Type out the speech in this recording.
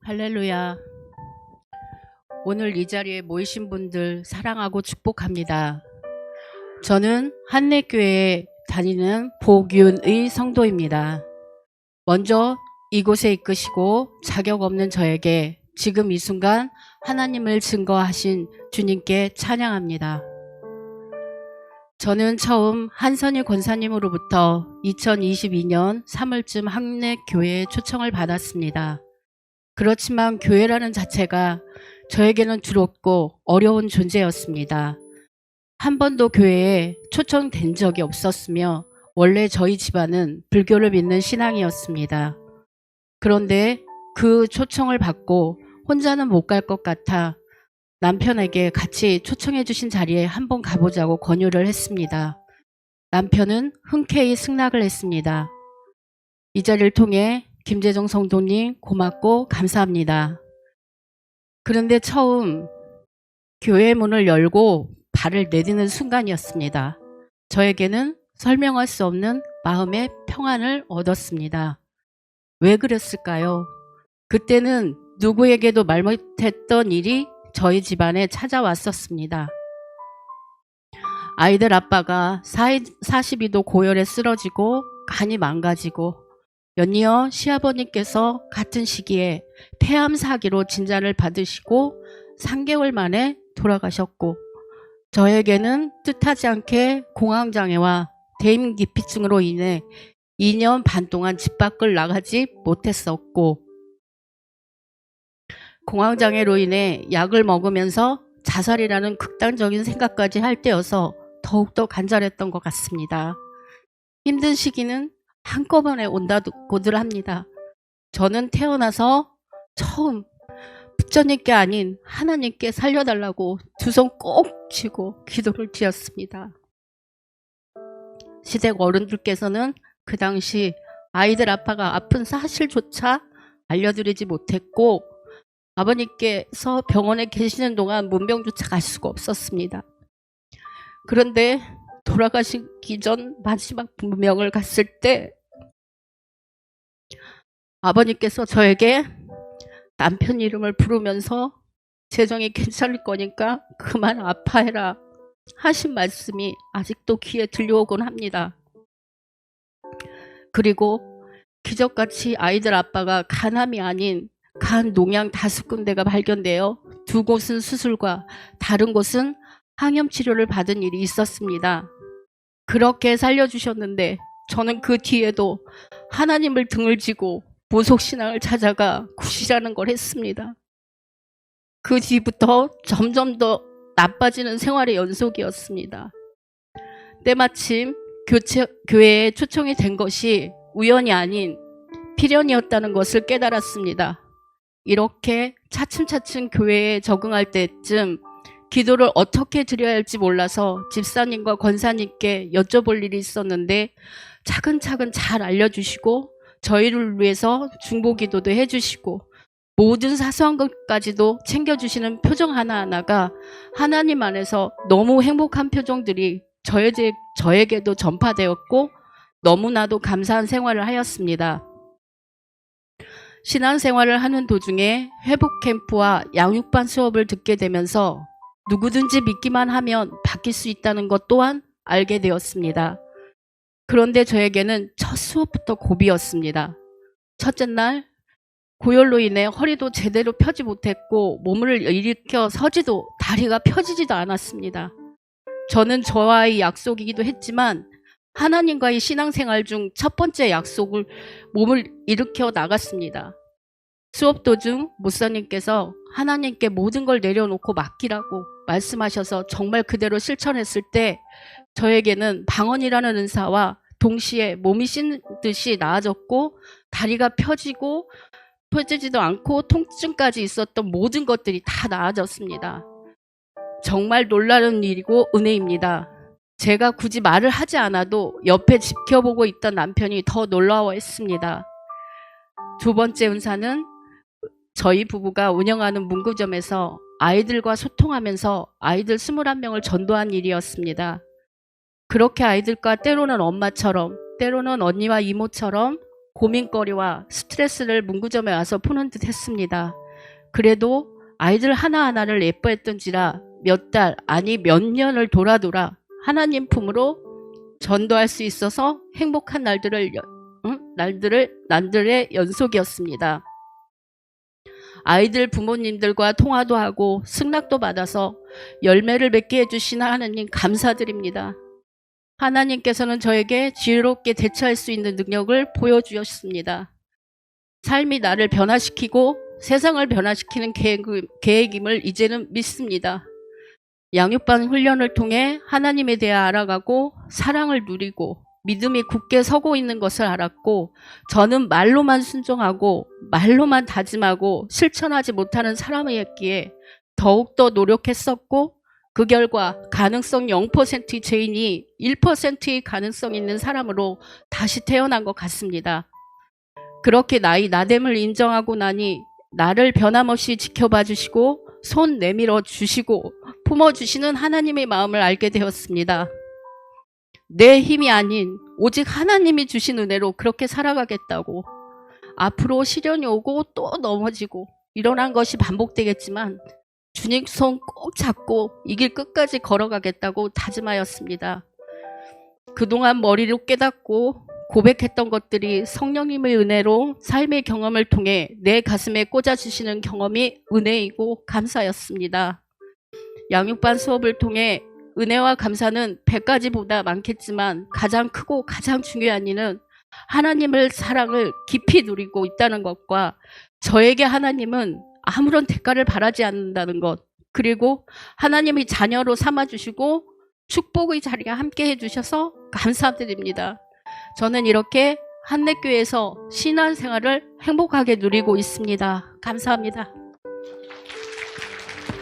할렐루야. 오늘 이 자리에 모이신 분들 사랑하고 축복합니다. 저는 한내교회에 다니는 복윤의 성도입니다. 먼저 이곳에 이끄시고 자격 없는 저에게 지금 이 순간 하나님을 증거하신 주님께 찬양합니다. 저는 처음 한선희 권사님으로부터 2022년 3월쯤 한내교회에 초청을 받았습니다. 그렇지만 교회라는 자체가 저에게는 두렵고 어려운 존재였습니다. 한 번도 교회에 초청된 적이 없었으며 원래 저희 집안은 불교를 믿는 신앙이었습니다. 그런데 그 초청을 받고 혼자는 못 갈 것 같아 남편에게 같이 초청해 주신 자리에 한번 가보자고 권유를 했습니다. 남편은 흔쾌히 승낙을 했습니다. 이 자리를 통해 김재정 성도님 고맙고 감사합니다. 그런데 처음 교회 문을 열고 발을 내디는 순간이었습니다. 저에게는 설명할 수 없는 마음의 평안을 얻었습니다. 왜 그랬을까요? 그때는 누구에게도 말 못했던 일이 저희 집안에 찾아왔었습니다. 아이들 아빠가 42도 고열에 쓰러지고 간이 망가지고 연이어 시아버님께서 같은 시기에 폐암 사기로 진단을 받으시고 3개월 만에 돌아가셨고 저에게는 뜻하지 않게 공황장애와 대인기피증으로 인해 2년 반 동안 집 밖을 나가지 못했었고 공황장애로 인해 약을 먹으면서 자살이라는 극단적인 생각까지 할 때여서 더욱더 간절했던 것 같습니다. 힘든 시기는 한꺼번에 온다고들 합니다. 저는 태어나서 처음 부처님께 아닌 하나님께 살려달라고 두 손 꼭 쥐고 기도를 드렸습니다. 시댁 어른들께서는 그 당시 아이들 아빠가 아픈 사실조차 알려드리지 못했고 아버님께서 병원에 계시는 동안 문병조차 갈 수가 없었습니다. 그런데 돌아가시기 전 마지막 문명을 갔을 때 아버님께서 저에게 남편 이름을 부르면서 재정이 괜찮을 거니까 그만 아파해라 하신 말씀이 아직도 귀에 들려오곤 합니다. 그리고 기적같이 아이들 아빠가 간암이 아닌 간 농양 5군데가 발견되어 2곳은 수술과 다른 곳은 항염치료를 받은 일이 있었습니다. 그렇게 살려주셨는데 저는 그 뒤에도 하나님을 등을 지고 보속신앙을 찾아가 구실하는 걸 했습니다. 그 뒤부터 점점 더 나빠지는 생활의 연속이었습니다. 때마침 교회에 초청이 된 것이 우연이 아닌 필연이었다는 것을 깨달았습니다. 이렇게 차츰차츰 교회에 적응할 때쯤 기도를 어떻게 드려야 할지 몰라서 집사님과 권사님께 여쭤볼 일이 있었는데 차근차근 잘 알려주시고 저희를 위해서 중보기도도 해주시고 모든 사소한 것까지도 챙겨주시는 표정 하나하나가 하나님 안에서 너무 행복한 표정들이 저에게도 전파되었고 너무나도 감사한 생활을 하였습니다. 신앙생활을 하는 도중에 회복캠프와 양육반 수업을 듣게 되면서 누구든지 믿기만 하면 바뀔 수 있다는 것 또한 알게 되었습니다. 그런데 저에게는 첫 수업부터 고비였습니다. 첫째 날 고열로 인해 허리도 제대로 펴지 못했고 몸을 일으켜 서지도 다리가 펴지지도 않았습니다. 저는 저와의 약속이기도 했지만 하나님과의 신앙생활 중 첫 번째 약속을 몸을 일으켜 나갔습니다. 수업 도중 목사님께서 하나님께 모든 걸 내려놓고 맡기라고 말씀하셔서 정말 그대로 실천했을 때 저에게는 방언이라는 은사와 동시에 몸이 씻는 듯이 나아졌고 다리가 펴지지도 않고 통증까지 있었던 모든 것들이 다 나아졌습니다. 정말 놀라운 일이고 은혜입니다. 제가 굳이 말을 하지 않아도 옆에 지켜보고 있던 남편이 더 놀라워했습니다. 두 번째 은사는 저희 부부가 운영하는 문구점에서 아이들과 소통하면서 아이들 21명을 전도한 일이었습니다. 그렇게 아이들과 때로는 엄마처럼 때로는 언니와 이모처럼 고민거리와 스트레스를 문구점에 와서 푸는 듯 했습니다. 그래도 아이들 하나하나를 예뻐했던지라 몇 달, 아니 몇 년을 돌아 하나님 품으로 전도할 수 있어서 행복한 날들의 연속이었습니다. 아이들 부모님들과 통화도 하고 승낙도 받아서 열매를 맺게 해주신 하나님 감사드립니다. 하나님께서는 저에게 지혜롭게 대처할 수 있는 능력을 보여주셨습니다. 삶이 나를 변화시키고 세상을 변화시키는 계획임을 이제는 믿습니다. 양육반 훈련을 통해 하나님에 대해 알아가고 사랑을 누리고 믿음이 굳게 서고 있는 것을 알았고, 저는 말로만 순종하고 말로만 다짐하고 실천하지 못하는 사람이었기에 더욱더 노력했었고, 그 결과 가능성 0%의 죄인이 1%의 가능성 있는 사람으로 다시 태어난 것 같습니다. 그렇게 나의 나됨을 인정하고 나니 나를 변함없이 지켜봐 주시고 손 내밀어 주시고 품어주시는 하나님의 마음을 알게 되었습니다. 내 힘이 아닌 오직 하나님이 주신 은혜로 그렇게 살아가겠다고, 앞으로 시련이 오고 또 넘어지고 일어난 것이 반복되겠지만 주님 손 꼭 잡고 이 길 끝까지 걸어가겠다고 다짐하였습니다. 그동안 머리로 깨닫고 고백했던 것들이 성령님의 은혜로 삶의 경험을 통해 내 가슴에 꽂아주시는 경험이 은혜이고 감사였습니다. 양육반 수업을 통해 은혜와 감사는 100가지보다 많겠지만 가장 크고 가장 중요한 이는 하나님을 사랑을 깊이 누리고 있다는 것과 저에게 하나님은 아무런 대가를 바라지 않는다는 것, 그리고 하나님이 자녀로 삼아주시고 축복의 자리에 함께 해주셔서 감사드립니다. 저는 이렇게 한내교회에서 신앙생활을 행복하게 누리고 있습니다. 감사합니다.